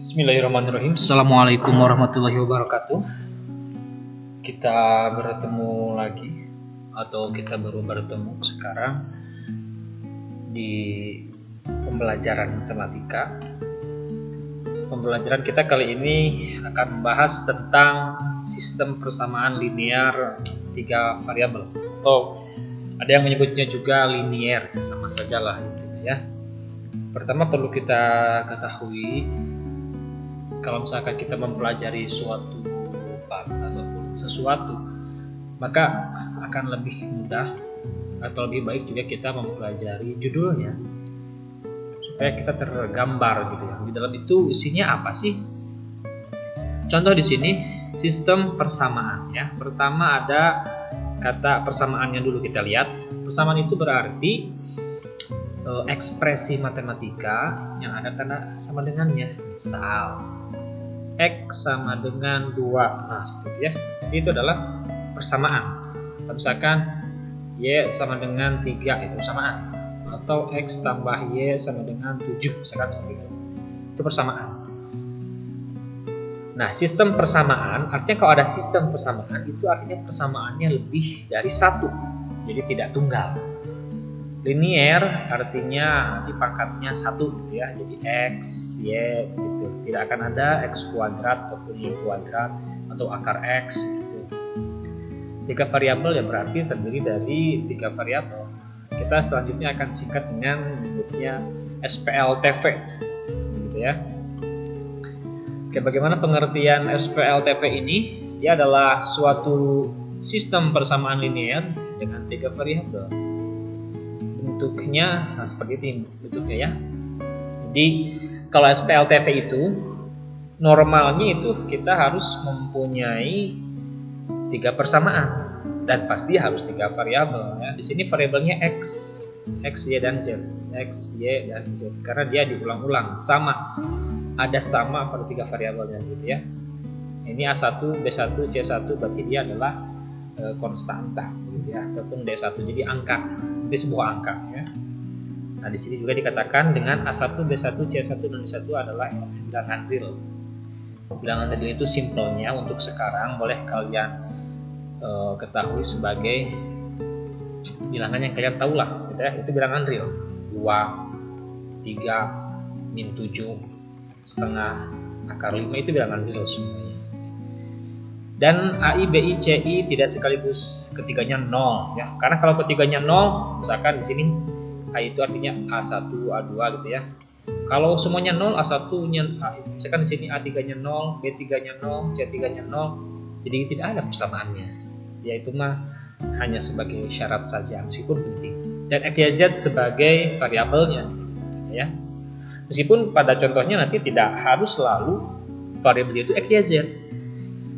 Bismillahirrahmanirrahim. Assalamualaikum warahmatullahi wabarakatuh. Kita bertemu lagi, atau kita baru bertemu sekarang di pembelajaran matematika. Pembelajaran kita kali ini akan membahas tentang sistem persamaan linear 3 variabel, atau ada yang menyebutnya juga linier, sama saja lah intinya ya. Pertama perlu kita ketahui, kalau misalkan kita mempelajari suatu bab ataupun sesuatu, maka akan lebih mudah atau lebih baik juga kita mempelajari judulnya supaya kita tergambar gitu ya. Di dalam itu isinya apa sih? Contoh di sini sistem persamaan ya. Pertama ada kata persamaannya dulu kita lihat. Persamaan itu berarti ekspresi matematika yang ada tanda sama dengannya. Misal X sama dengan 2, nah seperti ya. Jadi itu adalah persamaan. Atau misalkan Y sama dengan 3, itu persamaan. Atau X tambah Y sama dengan 7, misalkan seperti itu. Itu persamaan. Nah, sistem persamaan, artinya kalau ada sistem persamaan, itu artinya persamaannya lebih dari 1. Jadi tidak tunggal. Linier artinya nanti pangkatnya 1 gitu ya. Jadi X, Y gitu. Tidak akan ada X kuadrat ataupun Y kuadrat atau akar X gitu. 3 variabel yang berarti terdiri dari 3 variabel. Kita selanjutnya akan singkat dengan menyebutnya SPLTV gitu ya. Oke, bagaimana pengertian SPLTV ini? Dia adalah suatu sistem persamaan linear dengan 3 variabel. Bentuknya seperti ini bentuknya ya. Jadi kalau SPLTV itu normalnya itu kita harus mempunyai 3 persamaan dan pasti harus 3 variabel ya. Di sini variabelnya X, Y dan Z, X, Y dan Z karena dia diulang-ulang sama, ada sama pada 3 variabelnya gitu ya. Ini A1, B1, C1 berarti dia adalah konstanta gitu ya, ataupun D1 jadi angka, itu sebuah angka ya. Nah, di sini juga dikatakan dengan A1, B1, C1 dan D1 adalah bilangan real. Bilangan real itu simpelnya untuk sekarang boleh kalian ketahui sebagai bilangan yang kalian tahu lah gitu ya. Itu bilangan real. 2, 3, min 7, setengah, akar 5 itu bilangan real semuanya. Dan AI, BI, CI tidak sekaligus ketiganya 0 ya. Karena kalau ketiganya 0, misalkan di sini A itu artinya A1, A2 gitu ya. Kalau semuanya 0, A1-nya A, misalkan di sini A3-nya 0, B3-nya 0, C3-nya 0, jadi tidak ada persamaannya. Ya itu mah hanya sebagai syarat saja meskipun penting. Dan X, Y, Z sebagai variabelnya di sini ya. Meskipun pada contohnya nanti tidak harus selalu variabel itu X, Y, Z.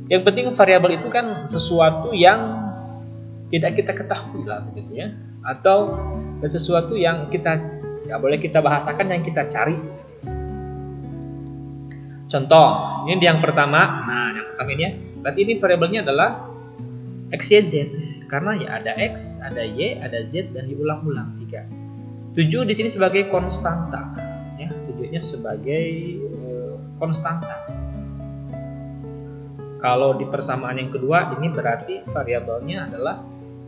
Yang penting variabel itu kan sesuatu yang tidak kita ketahui lah begitu ya, atau sesuatu yang kita ya boleh kita bahasakan yang kita cari. Contoh, ini yang pertama. Nah, yang pertama ini ya. Berarti ini variabelnya adalah X, Y, Z. Karena ya ada X, ada Y, ada Z dan diulang-ulang 3. 7 di sini sebagai konstanta ya, 7-nya sebagai konstanta. Kalau di persamaan yang kedua ini berarti variabelnya adalah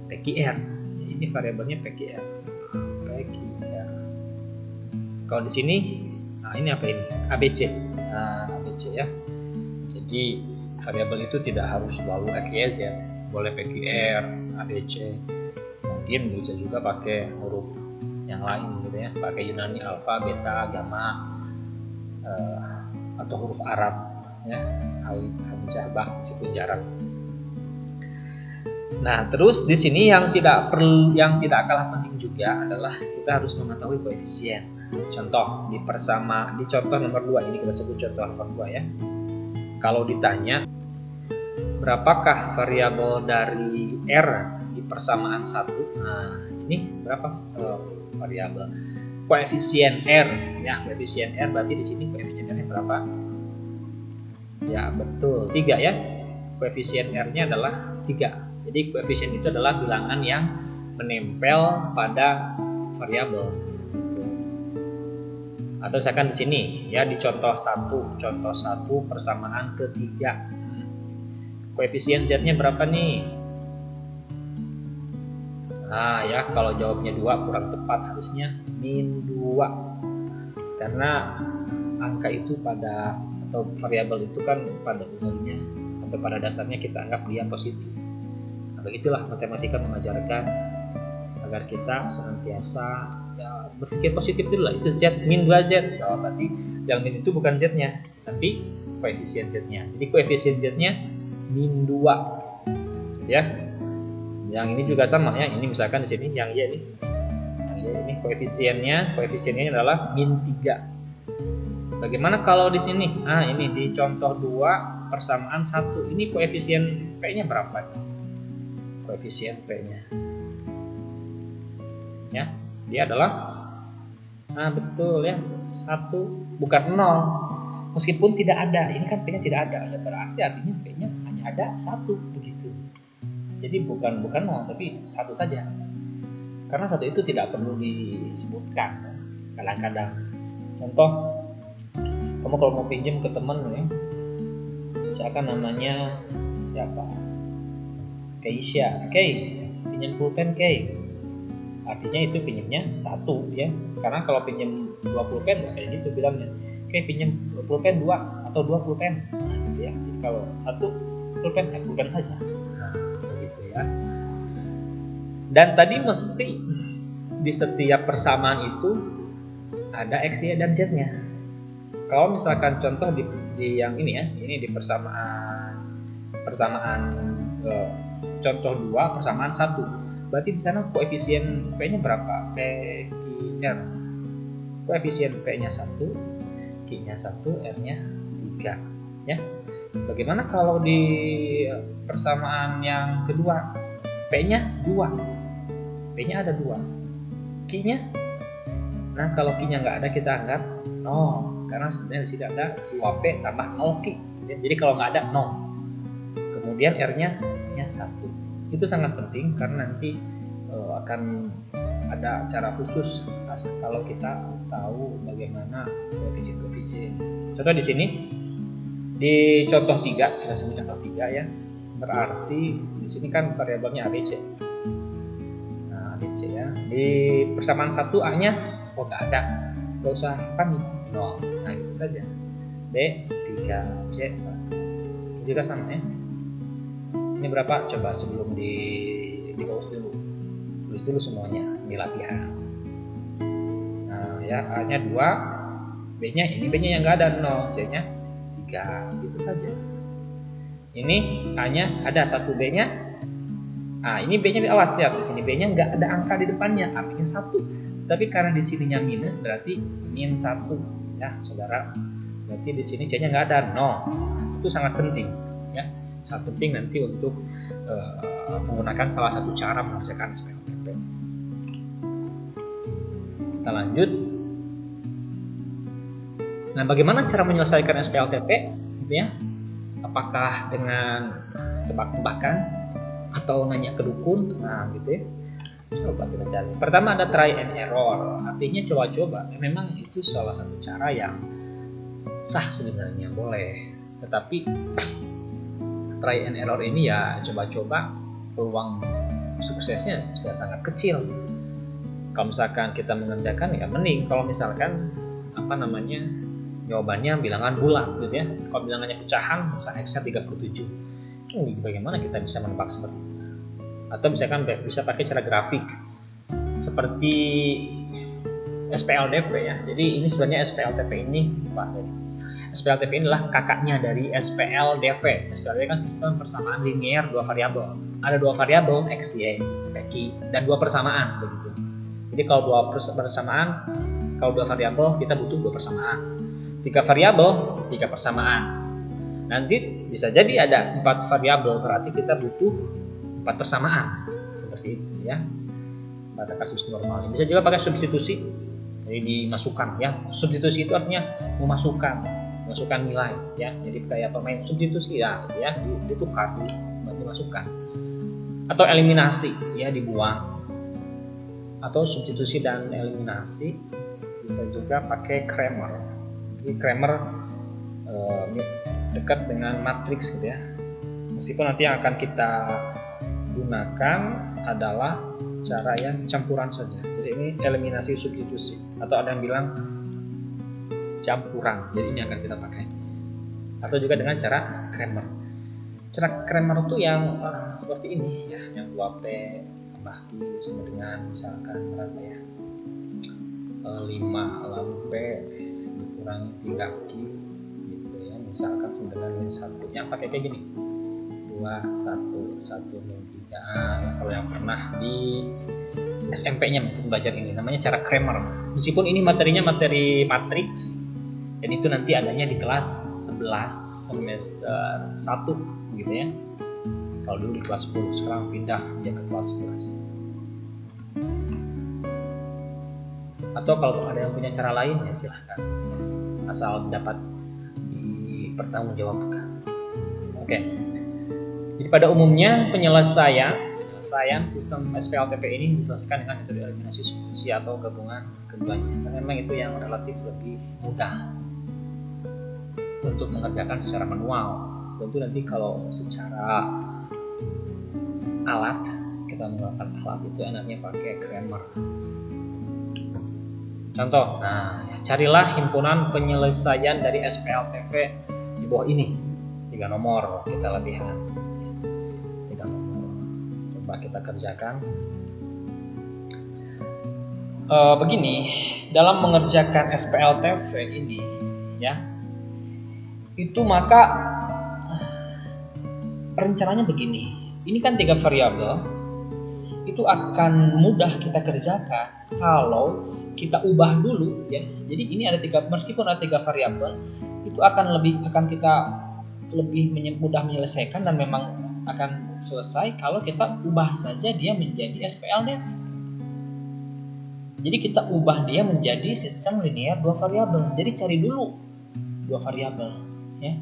PQR. Ini variabelnya PQR. PQR. Kalau di sini, nah ini apa ini? ABC. Nah, ABC ya. Jadi variabel itu tidak harus selalu X, Y, Z. Boleh PQR, ABC. Mungkin bisa juga pakai huruf yang lain gitu ya. Pakai Yunani, alfa, beta, gamma, atau huruf Arab ya. Hamzah, bah, meskipun jarang. Nah, terus di sini yang tidak kalah penting juga adalah kita harus mengetahui koefisien. Contoh di contoh nomor 2 ini kita sebut contoh nomor 2 ya. Kalau ditanya berapakah variabel dari R di persamaan 1? Nah, ini berapa variabel? Koefisien R ya, koefisien R berarti di sini koefisien R-nya berapa? Ya betul, 3 ya. Koefisien R-nya adalah 3. Jadi koefisien itu adalah bilangan yang menempel pada variabel. Atau misalkan di sini ya, di contoh 1 persamaan ketiga. Koefisien Z-nya berapa nih? Nah ya, kalau jawabnya 2 kurang tepat, harusnya min 2. Karena angka itu atau variabel itu kan pada umumnya atau pada dasarnya kita anggap dia positif. Nah, begitulah matematika mengajarkan agar kita senantiasa ya, berpikir positif dulu lah. Itu Z min 2Z. Oh, berarti yang min itu bukan Z-nya, tapi koefisien Z-nya. Jadi koefisien Z-nya min 2. Ya. Yang ini juga sama ya. Ini misalkan di sini yang Y ini koefisiennya adalah min 3. Bagaimana kalau di sini? Nah, ini di contoh 2 persamaan 1. Ini koefisien P-nya berapa nih? Koefisien P-nya. Ya, dia adalah betul ya, 1 bukan 0. Meskipun tidak ada, ini kan P-nya tidak ada. Ya berarti artinya P-nya hanya ada 1 begitu. Jadi bukan 0 tapi 1 saja. Karena 1 itu tidak perlu disebutkan kadang-kadang. Contoh, kamu kalau mau pinjam ke teman ya, misalkan namanya siapa? Keisha, pinjam pulpen artinya itu pinjamnya 1 ya, karena kalau pinjam 2 pulpen ya kayak gitu bilangnya, pinjam pulpen 2 atau 2 pulpen, nah, gitu ya. Jadi kalau 1 pulpen saja, nah, begitu ya. Dan tadi mesti di setiap persamaan itu ada X, Y, dan Z-nya. Kalau misalkan contoh di yang ini ya, ini di persamaan contoh 2 persamaan 1. Berarti di sana koefisien P-nya berapa? PQR. Koefisien P-nya 1, Q-nya 1, R-nya 3 ya. Bagaimana kalau di persamaan yang kedua? P-nya 2. P-nya ada 2. Q-nya? Nah, kalau Q-nya nggak ada kita anggap 0. Karena sebenarnya di sini ada 2P tambah 0 Q. Jadi kalau nggak ada 0. Kemudian R-nya 1. Itu sangat penting karena nanti akan ada cara khusus kalau kita tahu bagaimana koefisien. Contoh di sini di contoh 3, kita sebut contoh 3 ya. Berarti di sini kan variabelnya ABC. Nah, ABC ya. Di persamaan 1 A-nya nggak ada. Nggak usah panik. 0. Nah, gitu saja. B 3 C 1. Ini juga sama ya. Ini berapa? Coba sebelum diurus dulu. Tulis dulu semuanya di latihan. Nah, ya A-nya 2, B-nya yang nggak ada 0, C-nya 3. Gitu saja. Ini A-nya ada 1, B-nya. Nah, ini B-nya awas lihat di sini B-nya nggak ada angka di depannya, artinya 1. Tapi karena di sininya minus berarti min 1. Ya, saudara. Berarti di sini C-nya nggak ada 0. Itu sangat penting, ya. Sangat penting nanti untuk menggunakan salah satu cara mengerjakan SPLTP. Kita lanjut. Nah, bagaimana cara menyelesaikan SPLTP? Gitu ya. Apakah dengan tebak-tebakan atau nanya ke dukun? Nah, gitu ya. Coba kita cari. Pertama ada try and error, artinya coba-coba. Memang itu salah satu cara yang sah sebenarnya, boleh. Tetapi try and error ini ya coba-coba, peluang suksesnya bisa sangat kecil. Kalau misalkan kita mengerjakan ya mending kalau misalkan jawabannya bilangan bulat gitu ya. Kalau bilangannya pecahan, misalnya X-nya 37. Bagaimana kita bisa menebak seperti itu? Atau misalkan bisa pakai cara grafik seperti SPLDP ya. Jadi ini sebenarnya SPLTP ini SPLTP inilah kakaknya dari SPLDV. SPLDV kan sistem persamaan linear 2 variabel. Ada 2 variabel X, Y, Q dan 2 persamaan begitu. Jadi kalau 2 variabel kita butuh 2 persamaan. 3 variabel 3 persamaan. Nanti bisa jadi ada 4 variabel, berarti kita butuh 4 persamaan, seperti itu ya pada kasus normal. Bisa juga pakai substitusi, jadi dimasukkan ya. Substitusi itu artinya memasukkan nilai ya. Jadi kayak pemain substitusi ya, gitu ya, ditukar, dimasukkan. Atau eliminasi ya, dibuang. Atau substitusi dan eliminasi bisa juga pakai Cramer. Jadi Cramer dekat dengan matriks gitu ya. Meskipun nanti yang akan kita gunakan adalah cara yang campuran saja. Jadi ini eliminasi substitusi, atau ada yang bilang campuran. Jadi ini akan kita pakai. Atau juga dengan cara Cramer. Cara Cramer itu yang seperti ini ya, yang 2P tambah Q sama dengan misalkan berapa ya, 5 lalu P dikurangi 3Q gitu ya, misalkan sama dengan min 1. Yang pakai kayak gini, 2, 1, 1, min 3. Ya, kalau yang pernah di SMP-nya mungkin belajar ini, namanya cara Cramer. Meskipun ini materinya materi matriks, dan itu nanti adanya di kelas 11 semester 1 gitu ya. Kalau dulu di kelas 10, sekarang pindah dia ke kelas 11. Atau kalau ada yang punya cara lain ya silahkan, asal dapat dipertanggungjawabkan. Oke. Jadi pada umumnya penyelesaian sistem SPLTP ini diselesaikan dengan metode eliminasi substitusi atau gabungan keduanya. Karena memang itu yang relatif lebih mudah untuk mengerjakan secara manual. Tentu nanti kalau secara alat, kita menggunakan alat itu enaknya pakai Cramer. Contoh, carilah himpunan penyelesaian dari SPLTP di bawah ini. 3 nomor kita latihan. 3 nomor. Coba kita kerjakan. Begini, dalam mengerjakan SPLTP ini ya, itu maka rencananya begini. Ini kan 3 variabel, itu akan mudah kita kerjakan kalau kita ubah dulu ya. Jadi ini ada 3, meskipun ada 3 variabel, itu akan kita lebih mudah menyelesaikan dan memang akan selesai kalau kita ubah saja dia menjadi SPLTP. Jadi kita ubah dia menjadi sistem linear 2 variabel. Jadi cari dulu 2 variabel ya.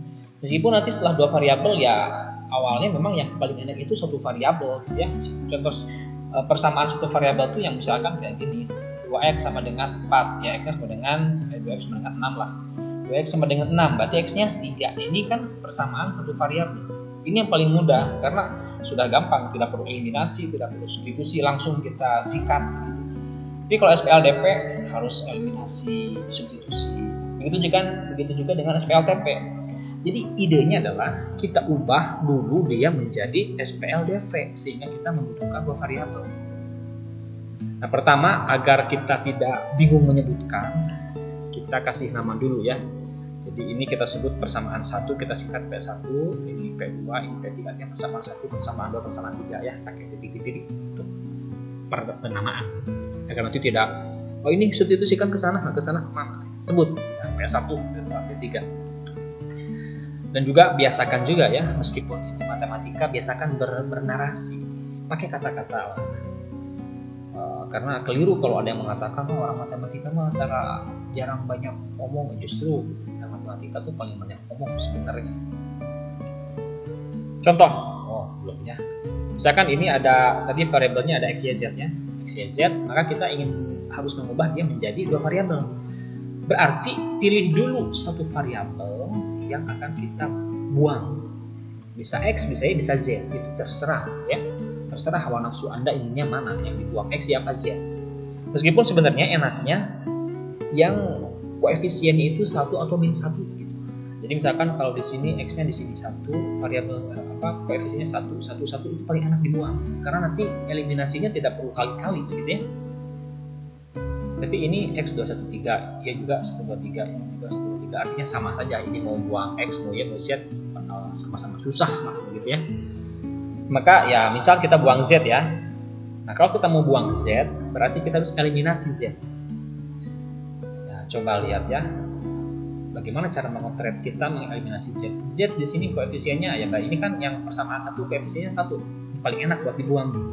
Meskipun nanti setelah 2 variabel ya awalnya memang yang paling enak itu 1 variabel ya. Contoh persamaan 1 variabel itu yang misalkan kayak gini, 2x sama dengan 4 ya, x sama dengan 2x sama dengan 6 lah. 2x sama dengan 6 berarti x-nya 3. Ini kan persamaan 1 variabel. Ini yang paling mudah karena sudah gampang, tidak perlu eliminasi, tidak perlu substitusi, langsung kita sikat gitu. Tapi kalau SPLDP harus eliminasi, substitusi. Begitu juga dengan SPLTP. Jadi idenya adalah kita ubah dulu dia menjadi SPLDV sehingga kita membutuhkan 2 variabel. Nah, pertama agar kita tidak bingung menyebutkan, kita kasih nama dulu ya. Jadi ini kita sebut persamaan 1, kita singkat P1, ini P2, ini P3, artinya persamaan 1, persamaan 2, persamaan 3 ya, pakai titik-titik untuk penamaan. Agar nanti tidak, oh ini substitusikan ke sana kemana? Sebut ya, P1, P2, P3. Dan juga biasakan juga ya, meskipun ini matematika, biasakan bernarasi, pakai kata-kata. Karena keliru kalau ada yang mengatakan orang matematika mah jarang banyak ngomong. Justru matematika tuh paling banyak ngomong sebenarnya. Contoh, belum ya. Misalkan ini ada tadi variabelnya ada x, y, z ya, x, y, z, maka kita harus mengubah dia menjadi 2 variabel. Berarti pilih dulu 1 variabel yang akan kita buang. Bisa X, bisa Y, bisa Z. Itu terserah ya. Terserah hawa nafsu Anda inginnya mana, yang dibuang X ya apa Z. Meskipun sebenarnya enaknya yang koefisiennya itu 1 atau min 1 gitu. Jadi misalkan kalau di sini X-nya di sini 1, variabel koefisiennya 1, 1, 1 itu paling enak dibuang. Karena nanti eliminasinya tidak perlu kali-kali gitu ya. Tapi ini X213, ya juga 123, ini juga 123, artinya sama saja. Ini mau buang X, mau Y, mau Z, sama-sama susah lah gitu ya. Maka ya misal kita buang Z ya. Nah kalau kita mau buang Z, berarti kita harus eliminasi Z. Ya, coba lihat ya, bagaimana cara mengotret kita mengeliminasi Z. Z di sini koefisiennya ya, ini kan yang persamaan 1 koefisiennya 1, yang paling enak buat dibuang nih.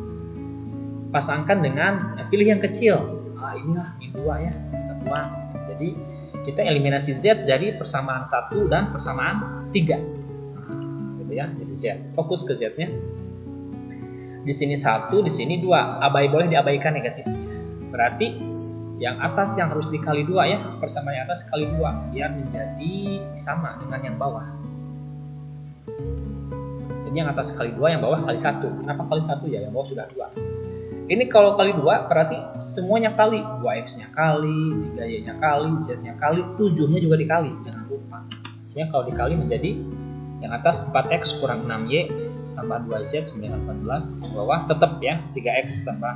Pasangkan dengan pilih yang kecil. Inilah min 2 ya, kita buang. Jadi kita eliminasi Z dari persamaan 1 dan persamaan 3. Gitu ya, jadi Z. Fokus ke Z-nya. Di sini 1, di sini 2. Boleh diabaikan negatifnya. Berarti Yang atas yang harus dikali 2 ya, persamaan yang atas kali 2 biar menjadi sama dengan yang bawah. Jadi yang atas kali 2, yang bawah kali 1. Kenapa kali 1 ya? Yang bawah sudah 2. Ini kalau kali 2 berarti semuanya kali. 2x-nya kali, 3y-nya kali, z-nya kali, 7-nya juga dikali. Jangan lupa. Sehingga kalau dikali menjadi yang atas 4x kurang 6y tambah 2z sama dengan 14. Yang bawah tetap ya 3x tambah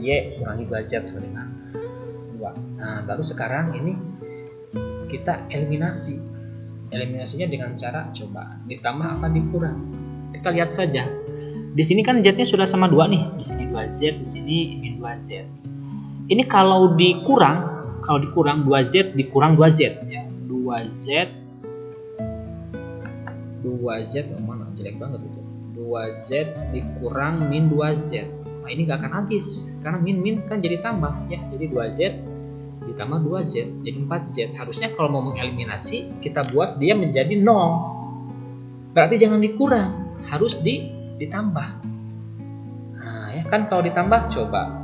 y kurangi 2z sama dengan 2. Nah, baru sekarang ini kita eliminasi. Eliminasinya dengan cara coba ditambah apa dikurang. Kita lihat saja. Di sini kan z-nya sudah sama 2 nih. Di sini 2z, di sini min 2z. Ini kalau dikurang 2z dikurang 2z ya. 2z oh mana jelek banget itu. 2z dikurang min 2z. Nah, ini nggak akan habis karena min kan jadi tambah ya. Jadi 2z ditambah 2z jadi 4z. Harusnya kalau mau mengeliminasi kita buat dia menjadi 0. Berarti jangan dikurang, harus ditambah. Nah, ya kan kalau ditambah coba.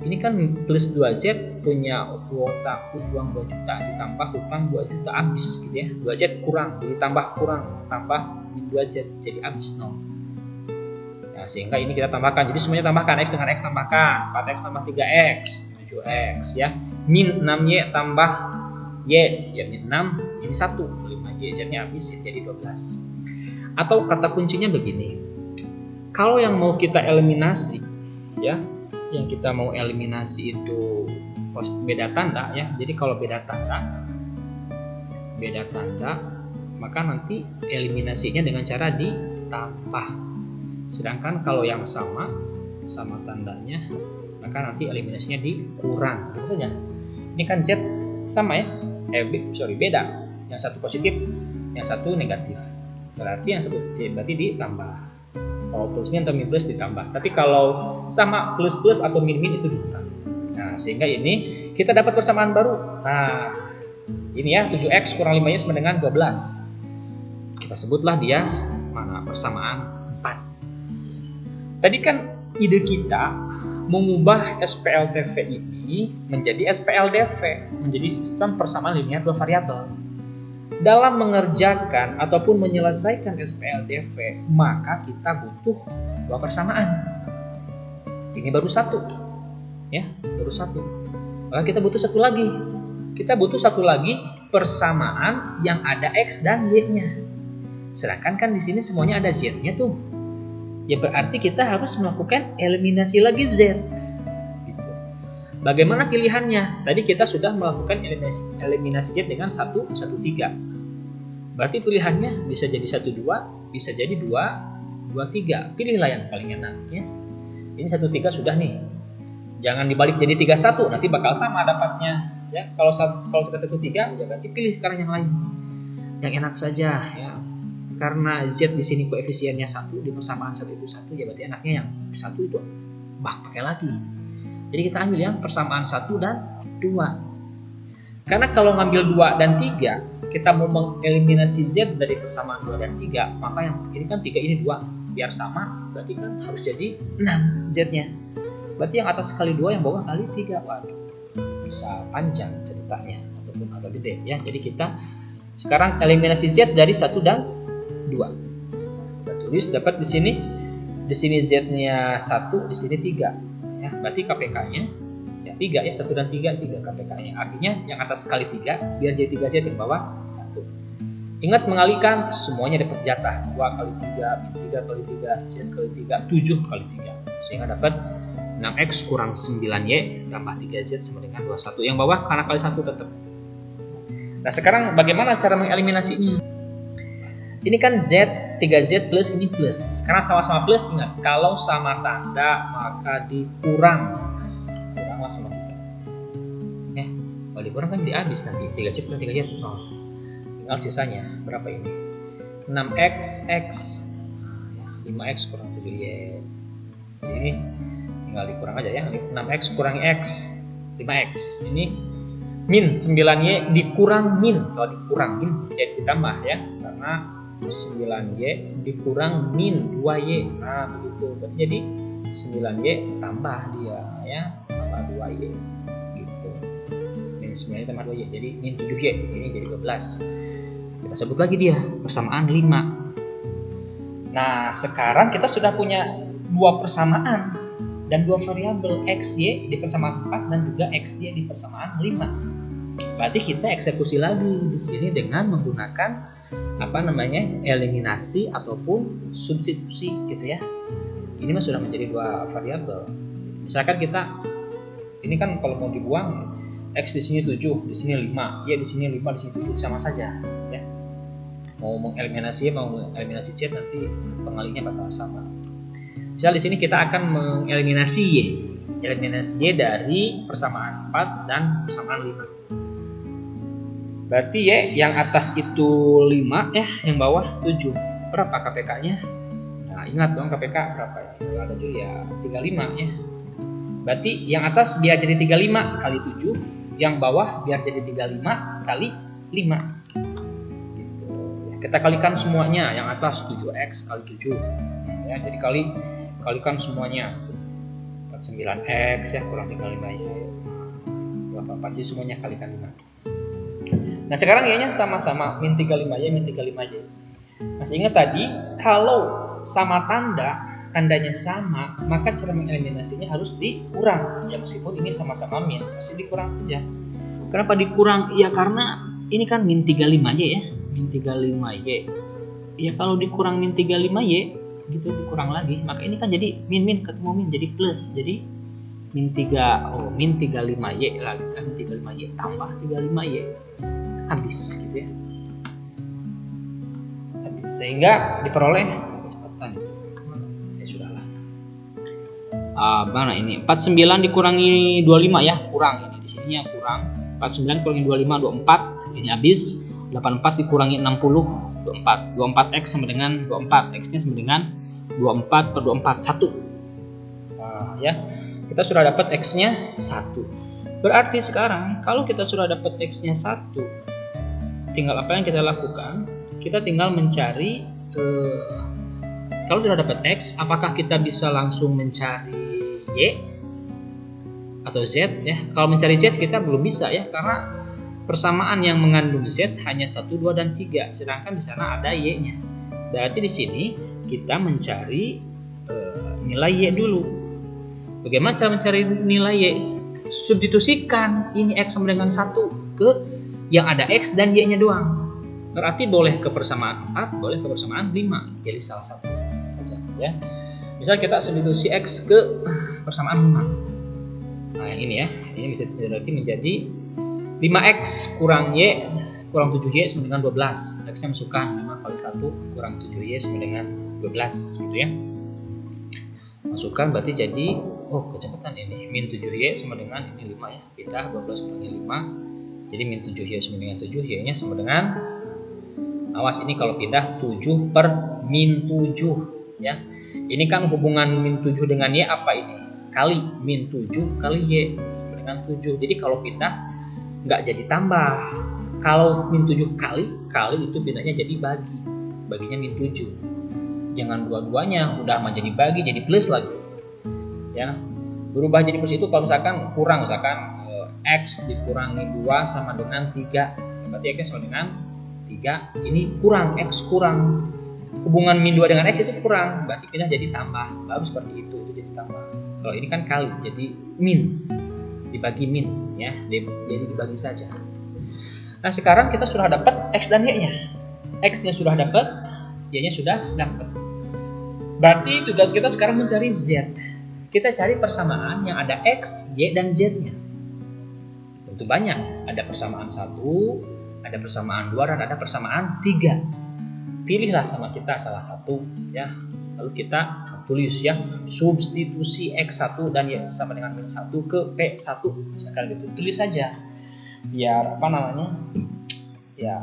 Ini kan plus 2z punya kuota uang 2 juta ditambah hutang 2 juta habis gitu ya. 2z kurang, jadi tambah tambah min 2z jadi habis 0. Nah, sehingga ini kita tambahkan. Jadi semuanya tambahkan, x dengan x tambahkan. 4x tambah 3x, 7x ya. Min 6y tambah y, ya min 6 ini 1, 5y z-nya habis jadi 12. Atau kata kuncinya begini. Kalau yang mau kita eliminasi ya, yang kita mau eliminasi itu beda tanda ya. Jadi kalau beda tanda maka nanti eliminasinya dengan cara ditambah. Sedangkan kalau yang sama tandanya maka nanti eliminasinya dikurang. Gitu saja. Ini kan z sama ya. Beda. Yang satu positif, yang satu negatif. Berarti yang satu berarti ditambah. Kalau plus min atau min plus ditambah. Tapi kalau sama plus atau min itu dikurang. Nah, sehingga ini kita dapat persamaan baru. Nah, ini ya 7x kurang 5y sama dengan 12. Kita sebutlah dia mana persamaan 4. Tadi kan ide kita mengubah SPLTV ini menjadi SPLDV, menjadi sistem persamaan linear dua variabel. Dalam mengerjakan ataupun menyelesaikan SPLDV, maka kita butuh dua persamaan. Ini baru satu, ya, baru satu. Maka kita butuh satu lagi. Kita butuh satu lagi persamaan yang ada x dan y-nya. Sedangkan kan di sini semuanya ada z-nya tuh. Ya berarti kita harus melakukan eliminasi lagi z. Gitu. Bagaimana pilihannya? Tadi kita sudah melakukan eliminasi z dengan 1, 1, 3. Berarti pilihannya bisa jadi 1, 2, bisa jadi 2, 2, 3. Pilihlah yang paling enak. Ya. Ini 1, 3 sudah nih. Jangan dibalik jadi 3, 1. Nanti bakal sama dapatnya. Ya, kalau kita 1, 3, ya berarti pilih sekarang yang lain. Yang enak saja. Ya. Karena z di sini koefisiennya 1 di persamaan 1 itu 1, ya berarti enaknya yang 1 itu pakai lagi. Jadi kita ambil yang persamaan 1 dan 2. Karena kalau ngambil 2 dan 3, kita mau mengeliminasi z dari persamaan 2 dan 3, maka yang ini kan 3 ini 2, biar sama, berarti kan harus jadi 6 z-nya. Berarti yang atas kali 2, yang bawah kali 3. Waduh, bisa panjang ceritanya ataupun agak gede ya. Jadi kita sekarang eliminasi z dari 1 dan 2. Kita tulis dapat di sini z-nya 1, di sini 3. Ya, berarti KPK-nya ya 3 ya, 1 dan 3 KPK-nya. Artinya yang atas kali 3 biar jadi 3z, yang bawah 1. Ingat mengalihkan, semuanya dapat jatah. 2 kali 3, min 3 kali 3, z kali 3, 7 kali 3. Sehingga dapat 6x kurang 9y tambah 3z sama dengan 21. Yang bawah karena kali 1 tetap. Nah, sekarang bagaimana cara mengeliminasinya? Ini kan z, 3z plus ini plus. Karena sama-sama plus, ingat, kalau sama tanda maka dikurang. Kuranglah sama 3. Kalau dikurang kan dihabis nanti. 3z plus 3z 0. Tinggal sisanya. Berapa ini? 6x, x. 5x kurang 7y. Jadi ini tinggal dikurang aja ya. 6x kurangi x, 5x. Ini min 9y dikurang min. Kalau dikurang min jadi ditambah ya. Karena 9y dikurang min 2y. Nah, begitu. Berarti jadi 9y tambah dia ya, tambah 2y. min 9 tambah 2Y, jadi min 7Y, ini jadi 12. Kita sebut lagi dia, persamaan 5. Nah, sekarang kita sudah punya dua persamaan dan dua variabel, XY di persamaan 4 dan juga XY di persamaan 5. Berarti kita eksekusi lagi di sini dengan menggunakan eliminasi ataupun substitusi gitu ya. Ini mah sudah menjadi dua variabel. Misalkan kita ini kan kalau mau dibuang X di sini 7, di sini 5, Y di sini 5, di sini 7 sama saja ya. Mau mengeliminasi Z nanti pengalinya bakal sama. Misal di sini kita akan mengeliminasi Y. Eliminasi Y dari persamaan 4 dan persamaan 5. Berarti Y yang atas itu 5 ya, yang bawah 7. Berapa KPK-nya? Nah, ingat dong KPK berapa ya? Kalau ada 7 ya 35 ya. Berarti yang atas biar jadi 35 kali 7, yang bawah biar jadi 35 kali 5. Gitu. Ya, kita kalikan semuanya, yang atas 7X kali 7. Ya, jadi kalikan semuanya. 49X ya kurang 35Y. 24, jadi semuanya kalikan 5. Nah, sekarang Y-nya sama-sama min 35Y, min 35Y. Masih ingat tadi, kalau sama tandanya sama, maka cara mengeliminasinya harus dikurang. Ya meskipun ini sama-sama min, masih dikurang saja. Kenapa dikurang? Ya karena ini kan min 35Y ya, min 35Y. Ya kalau dikurang min 35Y, gitu dikurang lagi, maka ini kan jadi min ketemu min jadi plus. Jadi min 35Y lagi kan, min 35Y tambah 35Y. Habis gitu ya. Habis. Sehingga diperoleh kecepatan. Ya sudahlah. Mana ini? 49 dikurangi 25 ya, kurang ini. Di sininya kurang. 49 kurangi 25 24. Ini habis. 84 dikurangi 60 24. 24X sama dengan 24. X-nya sama dengan 24 per 24 1. Ya. Kita sudah dapat X-nya 1. Berarti sekarang kalau kita sudah dapat X-nya 1, tinggal apa yang kita lakukan? Kita tinggal mencari kalau sudah dapat X, apakah kita bisa langsung mencari Y atau Z ya? Kalau mencari Z kita belum bisa ya, karena persamaan yang mengandung Z hanya 1, 2 dan 3, sedangkan di sana ada Y-nya. Berarti di sini kita mencari nilai Y dulu. Bagaimana cara mencari nilai Y? Substitusikan ini X sama dengan 1 ke yang ada X dan Y-nya doang. Berarti boleh ke persamaan 4, boleh ke persamaan 5. Pilih salah satu saja ya. Misal kita substitusi X ke persamaan 5. Nah, yang ini ya. Ini berarti menjadi 5X kurang Y kurang 7Y sama dengan 12. X-nya masukkan 5 kali 1 kurang 7Y sama dengan 12 gitu ya. Masukkan berarti jadi kecepatan ini min 7Y sama dengan ini 5 ya. Pindah 12 kurangi 5. Jadi min 7Y sama dengan 7, Y-nya sama dengan, awas ini kalau pindah 7 per min 7 ya. Ini kan hubungan min 7 dengan Y apa ini? Kali min 7 kali Y sama dengan 7. Jadi kalau pindah nggak jadi tambah. Kalau min 7 kali itu pindahnya jadi bagi. Baginya min 7. Jangan dua-duanya udah menjadi bagi jadi plus lagi. Ya. Berubah jadi plus itu kalau misalkan kurang, misalkan X dikurangi 2 sama dengan 3. Berarti X sama dengan 3. Ini kurang, X kurang. Hubungan min 2 dengan X itu kurang. Berarti pindah jadi tambah. Baru seperti itu jadi tambah. Kalau ini kan kali, jadi min. Dibagi min ya. Jadi dibagi saja. Nah, sekarang kita sudah dapat X dan Y-nya. X-nya sudah dapat, Y-nya sudah dapat. Berarti tugas kita sekarang mencari Z. Kita cari persamaan yang ada X, Y, dan Z-nya. Tentu banyak. Ada persamaan 1, ada persamaan 2, dan ada persamaan 3. Pilihlah sama kita salah satu ya. Lalu kita tulis ya, substitusi X1 dan Y sama dengan min 1 ke P1. Misalkan gitu. Tulis saja. Biar ya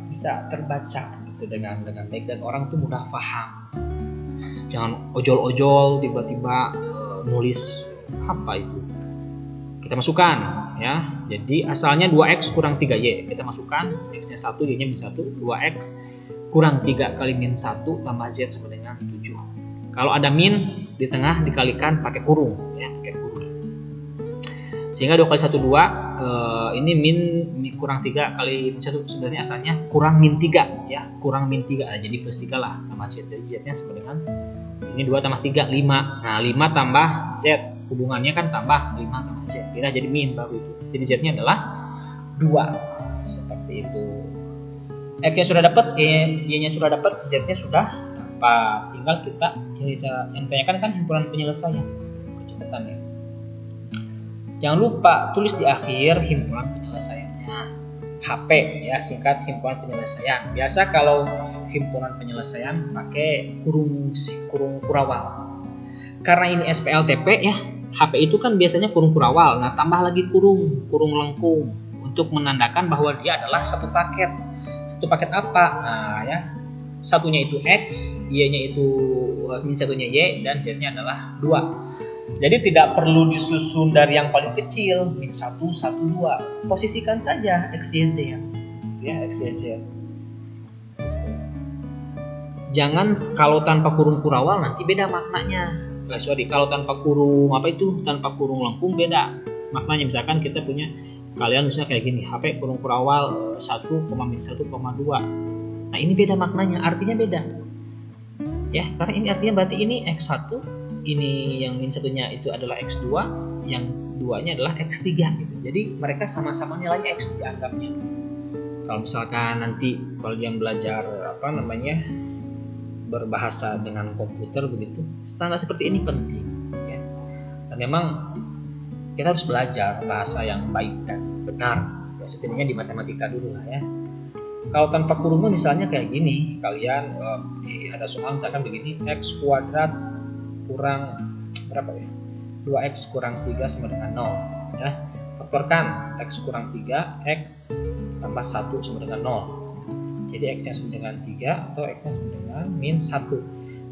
bisa terbaca gitu dengan baik dan orang tuh mudah paham. Jangan ojol-ojol tiba-tiba nulis apa itu. Kita masukkan ya. Jadi asalnya 2X kurang 3Y. Kita masukkan X-nya 1, Y-nya min 1. 2X kurang 3 kali min 1 tambah Z sama dengan 7. Kalau ada min di tengah dikalikan pakai kurung ya, pakai kurung. Sehingga 2 kali 1 2, ini min kurang 3 kali min 1 sebenarnya asalnya kurang min 3 ya, kurang min 3. Nah, jadi plus 3 lah tambah Z. Jadi Z-nya sama dengan ini 2 tambah 3 5. Nah, 5 tambah Z, hubungannya kan tambah 5 tambah Z. Kita jadi min baru itu. Jadi Z-nya adalah 2. Seperti itu. X-nya sudah dapat, Y-nya sudah dapat, Z-nya sudah dapat. Tinggal kita yang ditanyakan kan himpunan penyelesaian. Kecepatan ya. Jangan lupa tulis di akhir himpunan penyelesaiannya. HP ya, singkat himpunan penyelesaian. Biasa kalau himpunan penyelesaian pakai kurung kurawal. Karena ini SPLTP ya, HP itu kan biasanya kurung kurawal. Nah, tambah lagi kurung lengkung untuk menandakan bahwa dia adalah satu paket. Satu paket apa? Nah, ya. Satunya itu X, Y-nya itu min satunya Y, dan Z-nya adalah 2. Jadi tidak perlu disusun dari yang paling kecil, min 1, 1, 2. Posisikan saja X, Y, Z. Ya, X, Y, Z. Jangan kalau tanpa kurung kurawal nanti beda maknanya. Kalau tanpa kurung tanpa kurung lengkung beda maknanya. Misalkan kita punya kalian misalnya kayak gini, HP kurung kurawal 1, min 1,2. Nah, ini beda maknanya, artinya beda. Ya, karena ini artinya berarti ini X1, ini yang min satunya itu adalah X2, yang 2-nya adalah X3 gitu. Jadi mereka sama-sama nilainya X dianggapnya. Kalau misalkan nanti kalau yang belajar berbahasa dengan komputer begitu, standar seperti ini penting ya. Dan memang kita harus belajar bahasa yang baik dan benar. Ya, setidaknya di matematika dulu lah ya. Kalau tanpa kurung misalnya kayak gini, kalian ada soal misalkan begini, X kuadrat kurang berapa ya? 2X kurang 3 sama dengan 0 ya. Faktorkan X kurang 3, X tambah 1 sama dengan 0. Jadi X-nya sama dengan 3 atau X-nya sama dengan min 1.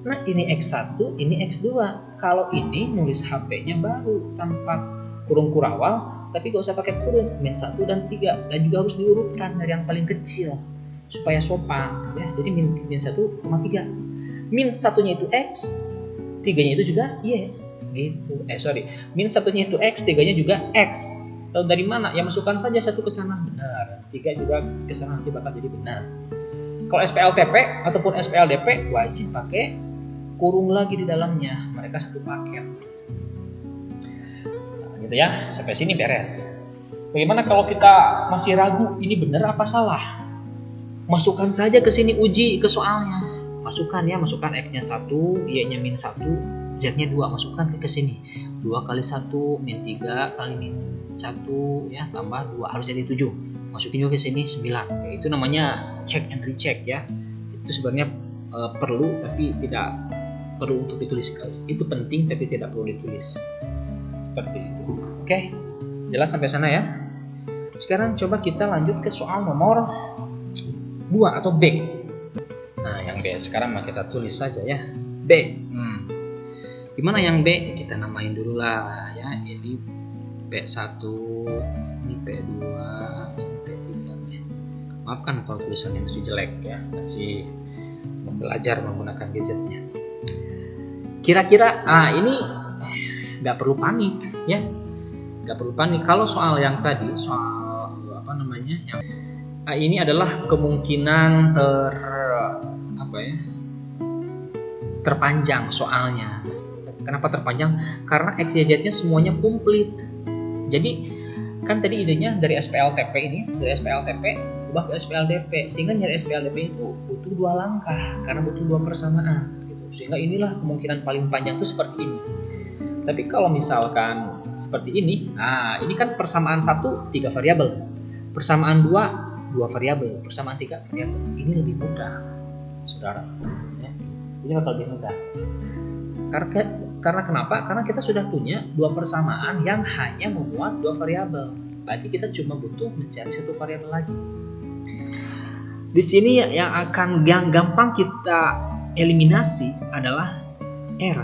Nah, ini X1, ini X2. Kalau ini nulis HP-nya baru tanpa kurung kurawal, tapi gak usah pakai kurung, min 1 dan 3. Dan juga harus diurutkan dari yang paling kecil supaya sopan ya. Jadi min 1,3. Min 1-nya itu X, 3-nya itu juga Y gitu. Min 1-nya itu X, 3-nya juga X. Tahu dari mana? Ya masukkan saja 1 ke sana benar, 3 juga ke sana nanti bakal jadi benar. Kalau SPLTP ataupun SPLDP wajib pakai kurung lagi di dalamnya. Mereka satu paket. Nah, gitu ya. Sampai sini beres. Bagaimana kalau kita masih ragu ini benar apa salah? Masukkan saja ke sini uji ke soalnya. Masukkan X-nya 1, Y-nya min 1, Z-nya 2, masukkan ke sini. 2 kali 1 min 3 kali min 1 ya, tambah 2 harus jadi 7. Masukin juga ke sini 9. Ya, itu namanya check and recheck ya. Itu sebenarnya perlu tapi tidak perlu untuk ditulis sekali. Itu penting tapi tidak perlu ditulis. Seperti itu. Oke. Jelas sampai sana ya. Sekarang coba kita lanjut ke soal nomor 2 atau B. Nah, yang B sekarang kita tulis saja ya. B. Gimana yang B? Kita namain dulu lah ya. Ini P1, ini P2, ini P3 ya. Maafkan kalau tulisannya masih jelek ya, masih belajar menggunakan gadgetnya. Kira-kira ini nggak perlu panik ya. Nggak perlu panik. Kalau soal yang tadi, soal yang ini adalah kemungkinan terpanjang soalnya. Kenapa terpanjang? Karena X, Y, Z-nya semuanya komplit. Jadi kan tadi idenya dari SPLTP ubah ke SPLDP, sehingga nyari SPLDP itu butuh 2 langkah karena butuh 2 persamaan gitu. Sehingga inilah kemungkinan paling panjang itu seperti ini. Tapi kalau misalkan seperti ini, nah ini kan persamaan 1 3 variabel, persamaan 2 variabel, persamaan 3 variabel. Ini lebih mudah, saudara. Ya. Ini bakal lebih mudah. Karena kenapa? Karena kita sudah punya 2 persamaan yang hanya memuat 2 variabel. Berarti kita cuma butuh mencari 1 variabel lagi. Di sini yang gampang kita eliminasi adalah R.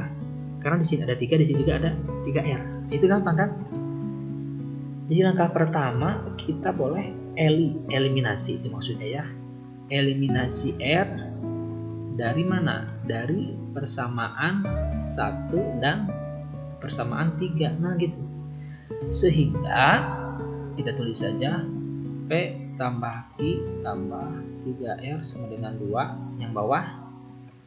Karena di sini ada 3, di sini juga ada 3R. Itu gampang kan? Jadi langkah pertama kita boleh eliminasi, itu maksudnya ya. Eliminasi R dari mana? Dari persamaan 1 dan persamaan 3. Nah gitu. Sehingga kita tulis saja P tambah Q tambah 3R sama dengan 2. Yang bawah,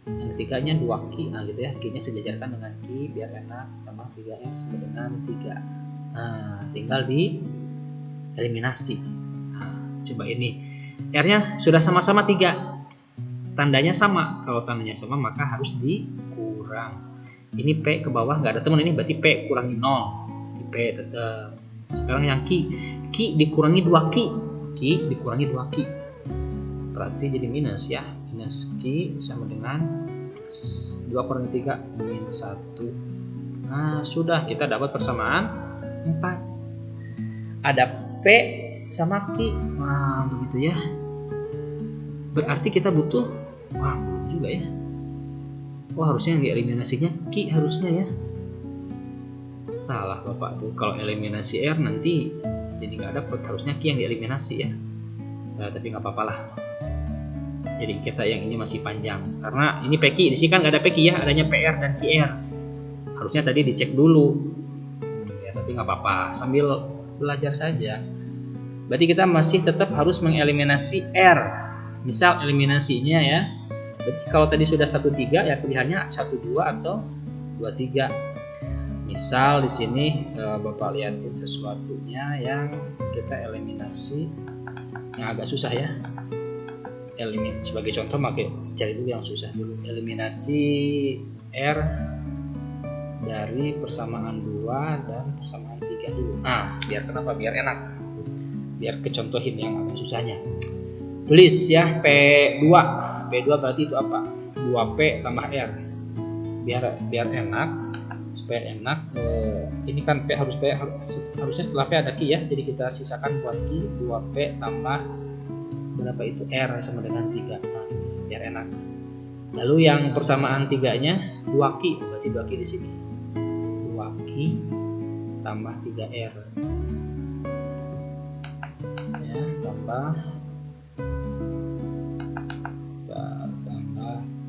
yang ketiganya 2Q. Nah gitu ya, Q nya sejajarkan dengan Q biar enak. Tambah 3R sama dengan 3. Nah, tinggal di eliminasi. Nah, coba ini R nya sudah sama-sama 3, tandanya sama. Kalau tandanya sama maka harus dikurang. Ini P ke bawah nggak ada teman, ini berarti P kurangi 0, di P tetap. Sekarang yang Q dikurangi 2Q, Q dikurangi 2Q, berarti jadi minus ya. Minus Q sama dengan 2 kurangi 3 min 1. Nah sudah, kita dapat persamaan 4. Ada P sama Q. Nah begitu ya. Berarti kita butuh, wah juga ya. Wah harusnya yang dieliminasinya Q harusnya ya. Salah Bapak tuh, kalau eliminasi R nanti jadi nggak dapet, harusnya Q yang dieliminasi ya. Nah, tapi nggak apa-apa lah. Jadi kita yang ini masih panjang karena ini PQ, di sini kan nggak ada PQ ya, adanya PR dan QR. Harusnya tadi dicek dulu. Ya, tapi nggak apa-apa, sambil belajar saja. Berarti kita masih tetap harus mengeliminasi R. Misal eliminasinya ya. Berarti kalau tadi sudah 1,3 ya pilihannya 1,2 atau 2,3. Misal di sini Bapak lihatin sesuatunya yang kita eliminasi yang agak susah ya. Sebagai contoh cari dulu yang susah dulu. Eliminasi R dari persamaan 2 dan persamaan 3 dulu. Nah, biar kenapa? Biar enak. Biar kecontohin yang agak susahnya. Tulis ya P2. P2 berarti itu apa? 2P tambah R. Biar enak. Supaya enak, ini kan P harusnya setelah P ada Q ya, jadi kita sisakan buat Q 2P tambah berapa itu R sama dengan 3. Nah, biar enak. Lalu yang persamaan 3-nya 2Q, berarti 2Q di sini 2Q tambah 3R ya, tambah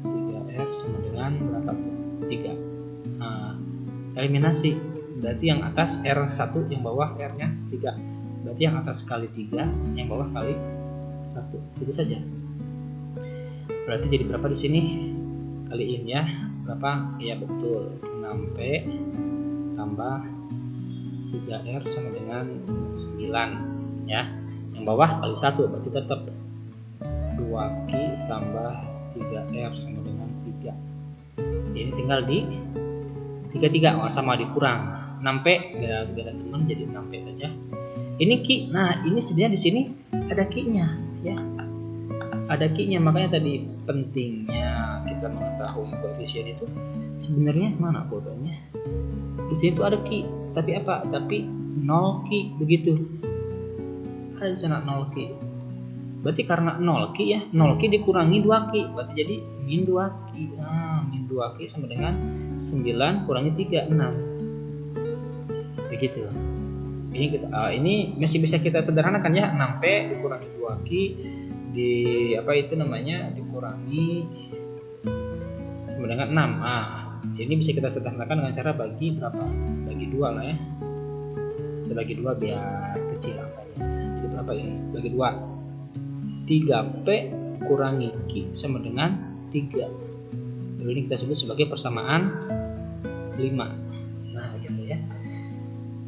3R sama dengan berapa tuh? 3. Nah, eliminasi berarti yang atas R1, yang bawah R-nya 3. Berarti yang atas kali 3, yang bawah kali 1. Itu saja. Berarti jadi berapa di sini? Kaliin ya. Berapa? Ya betul. 6P tambah 3R sama dengan 9 ya. Yang bawah kali 1 berarti tetap 2Q tambah 3R sama dengan 3. Ini tinggal di 3 sama dikurang 6P, gak ada teman jadi 6P saja. Ini Q. Nah ini sebenarnya di sini ada Q-nya ya, ada Q-nya. Makanya tadi pentingnya kita mengetahui koefisien itu sebenarnya mana fotonya. Di sini tuh ada Q, tapi apa? Tapi 0 Q begitu. Ada di sana 0 Q. Berarti karena 0 Q ya, 0 Q dikurangi 2 Q, berarti jadi min 2 Q. Nah, min 2 Q sama dengan 9 kurangi 3, 6. Begitu. Ini masih bisa kita sederhanakan ya. 6P dikurangi 2Q di dikurangi sama dengan 6. Ini bisa kita sederhanakan dengan cara bagi berapa? Bagi 2 lah ya. Kita bagi 2 biar kecil angkanya. Jadi berapa ini? Bagi 2. 3P kurangi Q sama dengan 3. Ini kita sebut sebagai persamaan 5. Nah gitu ya.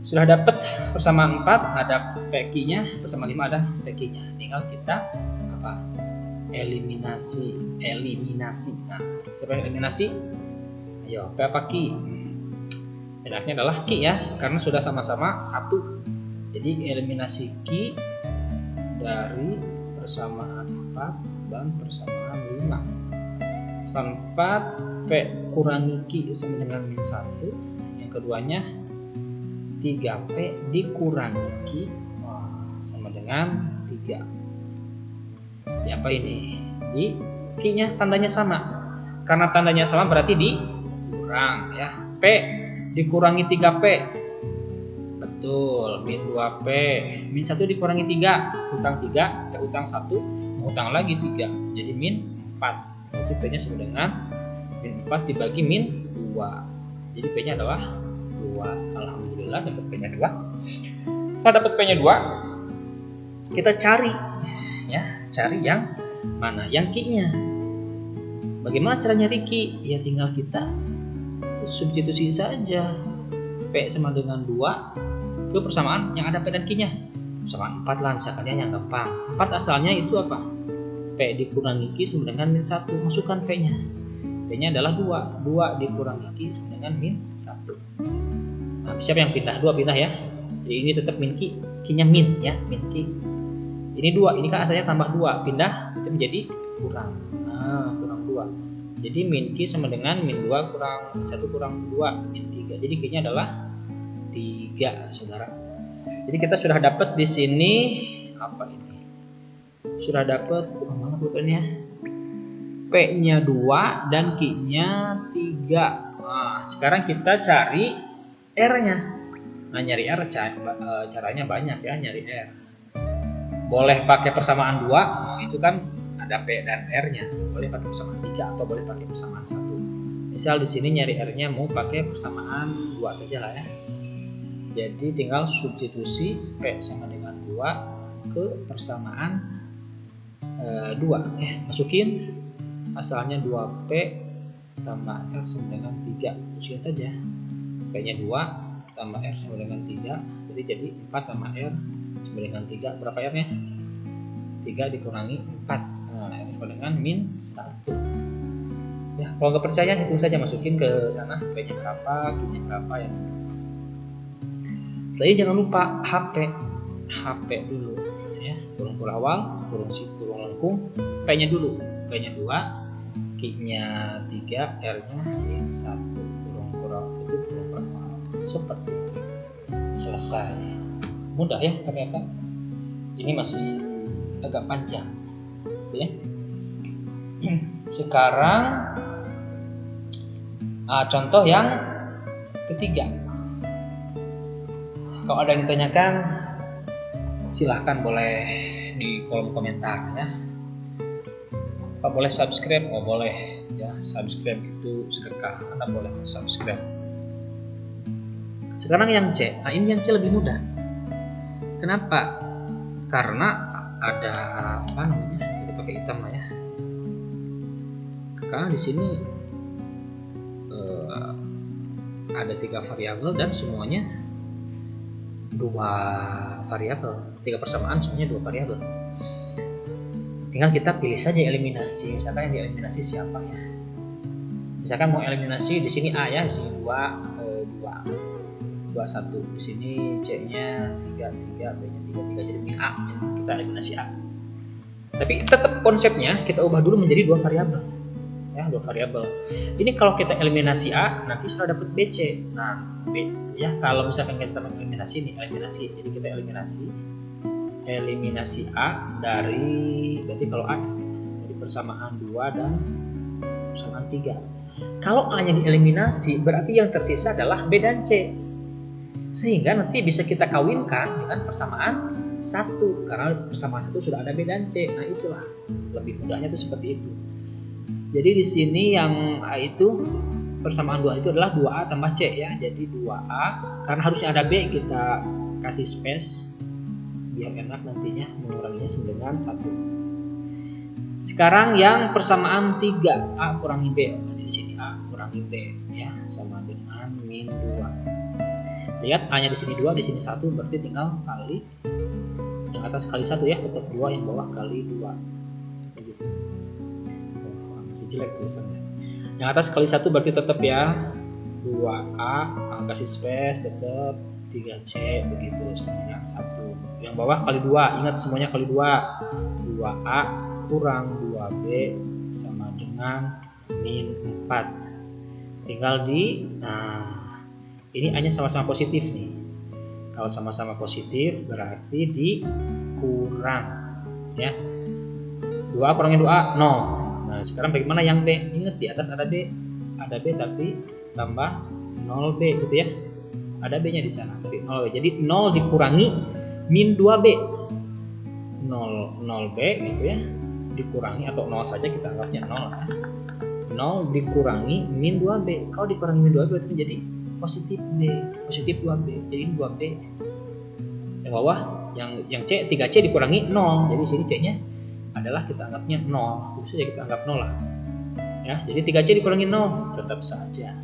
Sudah dapat persamaan 4, ada PQ-nya, persamaan 5 ada PQ-nya. Tinggal kita eliminasi. Nah, sebagai eliminasi, ayo P apa Q? Enaknya adalah Q ya, karena sudah sama-sama 1. Jadi eliminasi Q dari persamaan 4 dan persamaan 5. 4P kurangi Q sama dengan min 1. Yang keduanya 3P dikurangi Q sama dengan 3. Di apa ini? Di Q nya tandanya sama. Karena tandanya sama berarti dikurang ya. P dikurangi 3P. Betul, min 2P. Min 1 dikurangi 3. Hutang 3 ya hutang 1, hutang lagi 3. Jadi min 4. Berarti P nya sama dengan min 4 dibagi min 2. Jadi P nya adalah 2. Alhamdulillah dapat P nya 2. Setelah dapat P nya 2, kita cari ya, cari yang mana yang Q-nya. Bagaimana cara nyari Q? Ya tinggal kita substitusi saja. P sama dengan 2 ke persamaan yang ada P dan Q-nya. Persamaan 4 lah misalkan ya, yang gampang. 4 asalnya itu apa? P dikurangi Q sama dengan min 1. Masukkan P-nya. P-nya adalah 2. 2 dikurangi Q sama dengan min 1. Nah, siapa yang pindah? 2 pindah ya. Jadi ini tetap min Q. Q-nya min ya, min Q. Ini 2, ini kan asalnya tambah 2. Pindah itu menjadi kurang. Nah, kurang 2. Jadi min Q sama dengan min 2 kurang 1 kurang 2, min 3. Jadi Q-nya adalah 3, saudara. Jadi kita sudah dapat di sini apa ini? Sudah dapat mana bukannya? P-nya 2 dan Q-nya 3. Nah, sekarang kita cari R-nya. Nah, nyari R caranya banyak ya, nyari R. Boleh pakai persamaan 2, itu kan ada P dan R-nya. Boleh pakai persamaan 3 atau boleh pakai persamaan 1. Misal di sini nyari R-nya mau pakai persamaan 2 saja lah ya. Jadi tinggal substitusi P sama dengan 2 ke persamaan 2. Masukin asalnya 2P tambah R sama dengan 3. Masukin saja. P-nya 2 tambah R sama dengan 3. Jadi 4 tambah R sama dengan 3. Berapa R-nya? 3 dikurangi 4. Nah, R sama dengan min 1. Ya, kalau nggak percaya hitung saja, masukin ke sana P-nya berapa, Q-nya berapa ya. Setelah jangan lupa HP dulu ya. Kurung awal, kurung lengkung, P-nya dulu. P-nya 2, Q-nya 3, R-nya min 1. Kurung tutup, kurung awal. Seperti ini. Selesai. Mudah ya ternyata. Ini masih agak panjang ya. Sekarang contoh yang ketiga. Kalau ada yang ditanyakan silahkan boleh di kolom komentar ya. Apa boleh subscribe? Oh boleh ya, subscribe itu sedekah. Anda boleh subscribe. Sekarang yang C. Nah, ini yang C lebih mudah. Kenapa? Karena ada apa namanya? Kita pakai hitam lah ya. Karena di sini ada 3 variabel dan semuanya 2 variabel. 3 persamaan semuanya 2 variabel. Tinggal kita pilih saja eliminasi. Misalkan yang dieliminasi siapa ya? Misalkan mau eliminasi di sini A ya, di sini 2 1. Di sini C-nya 3, B-nya 3, jadi min A. Kita eliminasi A. Tapi tetap konsepnya kita ubah dulu menjadi 2 variabel. Ya, 2 variabel. Ini kalau kita eliminasi A, nanti sudah dapat BC. Nah, B ya, kalau misalkan kita eliminasi nih, jadi kita eliminasi A dari, berarti kalau A dari persamaan 2 dan persamaan 3. Kalau A nya dieliminasi, berarti yang tersisa adalah B dan C. Sehingga nanti bisa kita kawinkan dengan persamaan 1, karena persamaan 1 sudah ada B dan C. Nah, itulah lebih mudahnya itu seperti itu. Jadi di sini yang A itu persamaan 2 itu adalah 2A tambah C ya. Jadi 2A, karena harusnya ada B, kita kasih space biar enak nantinya menguranginya sama dengan 1. Sekarang yang persamaan 3, A kurangi B. Jadi di sini A kurangi B ya, sama dengan min 2. Lihat A-nya di sini 2, di sini 1, berarti tinggal kali yang atas kali 1 ya, tetap 2, yang bawah kali 2. Begitu. Masih jelek tulisannya. Yang atas kali 1 berarti tetap ya 2A, kasih space tetap 3C begitu sama dengan 1. Yang bawah kali 2, ingat semuanya kali 2. 2A kurang 2B sama dengan min 4. Tinggal nah ini A-nya sama-sama positif nih. Kalau sama-sama positif berarti dikurang ya. 2A kurangi 2A 0. Nah, sekarang bagaimana yang B? Ingat di atas ada B tapi tambah 0B gitu ya. Ada B-nya di sana, tapi 0B. Jadi 0 dikurangi min 2B. 0B gitu ya. Dikurangi atau 0 saja, kita anggapnya 0 kan. 0 dikurangi min 2B. Kalau dikurangi min 2B itu menjadi positif B, positif 2B. Jadi 2B. Yang bawah Yang C 3C dikurangi 0. Jadi sini C-nya adalah kita anggapnya 0. Bisa saja kita anggap 0 lah. Ya, jadi 3C dikurangi 0 tetap saja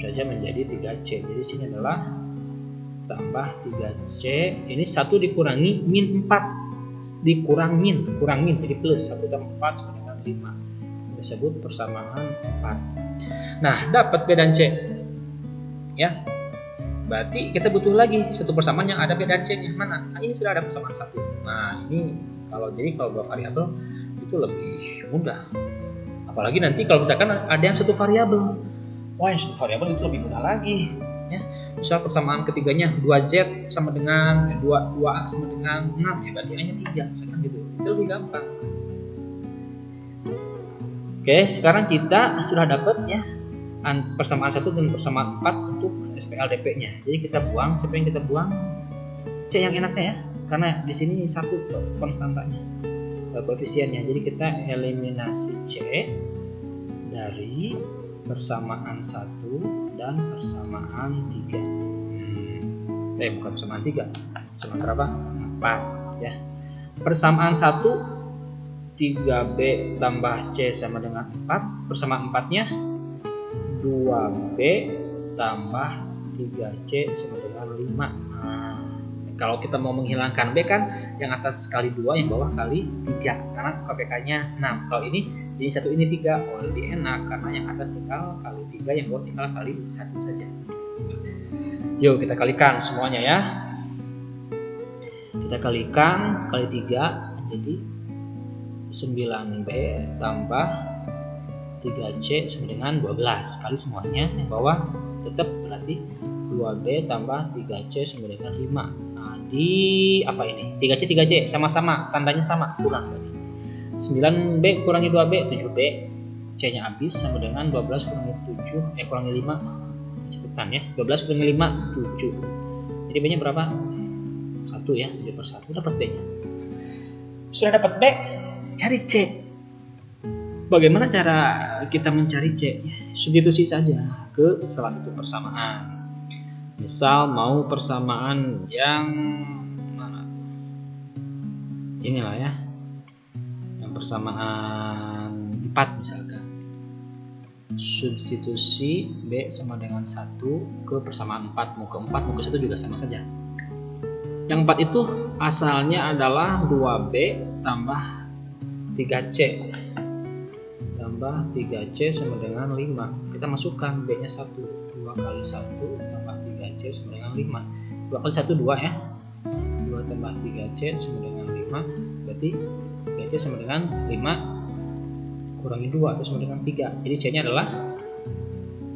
menjadi 3C. Jadi sini adalah tambah 3C. Ini 1 dikurangi min 4 kurang min jadi plus 1 tambah 4 sama dengan 5. Disebut persamaan 4. Nah, dapat B dan C. Ya. Berarti kita butuh lagi satu persamaan yang ada B dan C-nya. Mana? Nah, ini sudah ada persamaan 1. Nah, ini kalau dua variabel itu lebih mudah. Apalagi nanti kalau misalkan ada yang satu variabel. Wah, yang satu variabel itu lebih mudah lagi, ya. Misal persamaan ketiganya 2Z sama dengan 2A sama dengan 6, ya berarti hanya 3, misalkan gitu. Itu lebih gampang. Oke, sekarang kita sudah dapat ya persamaan 1 dan persamaan 4 untuk SPLDP-nya. Jadi kita buang, siapa yang kita buang? C yang enaknya ya, karena di sini 1 konstantanya, koefisiennya. Jadi kita eliminasi C dari persamaan 1 dan persamaan 3. Bukan persamaan 3. Persamaan berapa? 4 ya. Persamaan 1 3B tambah C sama dengan 4. Persamaan 4-nya 2B tambah 3C sama dengan 5. Nah, kalau kita mau menghilangkan B kan yang atas kali 2, yang bawah kali 3, karena KPK-nya 6. Kalau ini jadi 1 ini 3, lebih enak karena yang atas tinggal kali 3, yang bawah tinggal kali 1 saja. Yuk kita kalikan semuanya ya. Kita kalikan kali 3 menjadi 9B tambah 3C sama dengan 12 kali semuanya, yang bawah tetap berarti 2B tambah 3C sama dengan 5. Nah, di apa ini? 3C sama-sama, tandanya sama, kurang berarti. 9B kurangi 2B, 7B. C-nya habis sama dengan 12 kurangi 7, kurangi 5. Cepetan ya. 12 kurangi 5, 7. Jadi B-nya berapa? 1 ya, 7/1 dapat B-nya. Sudah dapat B, cari C. Bagaimana cara kita mencari C? Substitusi saja ke salah satu persamaan. Misal mau persamaan yang mana? Inilah ya. Yang persamaan 4 misalkan. Substitusi B sama dengan 1 ke persamaan 4. Mau ke 4 mau ke 1 juga sama saja. Yang 4 itu asalnya adalah 2B tambah 3C. Tambah 3C sama dengan 5. Kita masukkan B-nya 1. 2 kali 1 tambah 3C sama dengan 5. 2 kali 1 2 ya. 2 tambah 3C sama dengan 5. Berarti 3C sama dengan 5 kurangi 2 atau sama dengan 3. Jadi C-nya adalah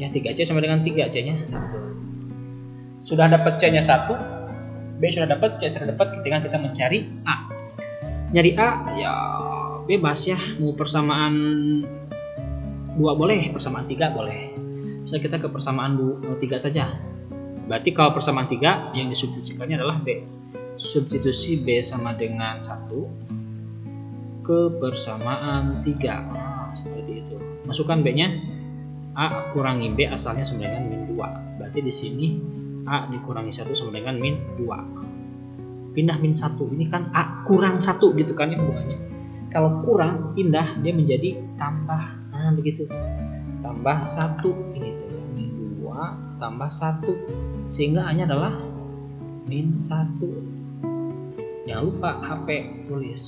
ya 3C sama dengan 3. C-nya 1. Sudah dapat C-nya 1. B sudah dapat, C sudah dapat. Ketika kita mencari A. Nyari A ya bebas ya. Mau persamaan 2 boleh, persamaan 3 boleh. Misalnya kita ke persamaan 3 saja. Berarti kalau persamaan 3 yang disubstitusikannya adalah B. Substitusi B sama dengan 1 ke persamaan 3. Nah, seperti itu. Masukkan B-nya. A kurangi B asalnya sama dengan min 2. Berarti di sini A dikurangi 1 sama dengan min 2. Pindah min 1. Ini kan A kurang 1 gitu kan ya hubungannya. Kalau kurang pindah dia menjadi tambah. Nah, begitu. Tambah 1 ini tuh ya. Min 2 tambah 1. Sehingga A-nya adalah min 1. Jangan lupa HP tulis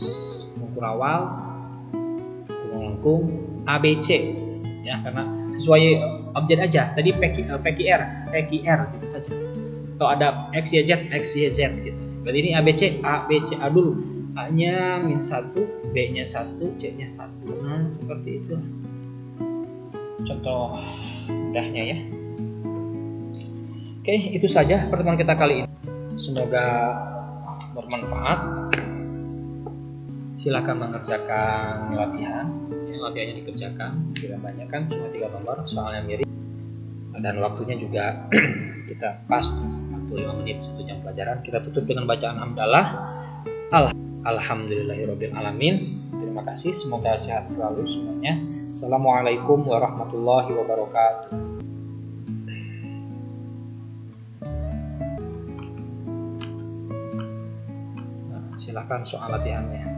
mengukur awal, lengkung ABC ya, karena sesuai objek aja. Tadi PQR gitu saja. Kalau ada X Y Z gitu. Berarti ini ABC A dulu. A-nya min 1, B-nya 1, C-nya 1. Nah, seperti itu. Contoh mudahnya ya. Oke, itu saja pertemuan kita kali ini. Semoga bermanfaat. Silakan mengerjakan latihan. Latihannya dikerjakan, tidak banyak kan, cuma 3 nomor, soalnya mirip. Dan waktunya juga kita pas, waktu 5 menit 1 jam pelajaran. Kita tutup dengan bacaan hamdalah. Alhamdulillahirabbil alamin. Terima kasih, semoga sehat selalu semuanya. Assalamualaikum warahmatullahi wabarakatuh. silahkan soal latihannya.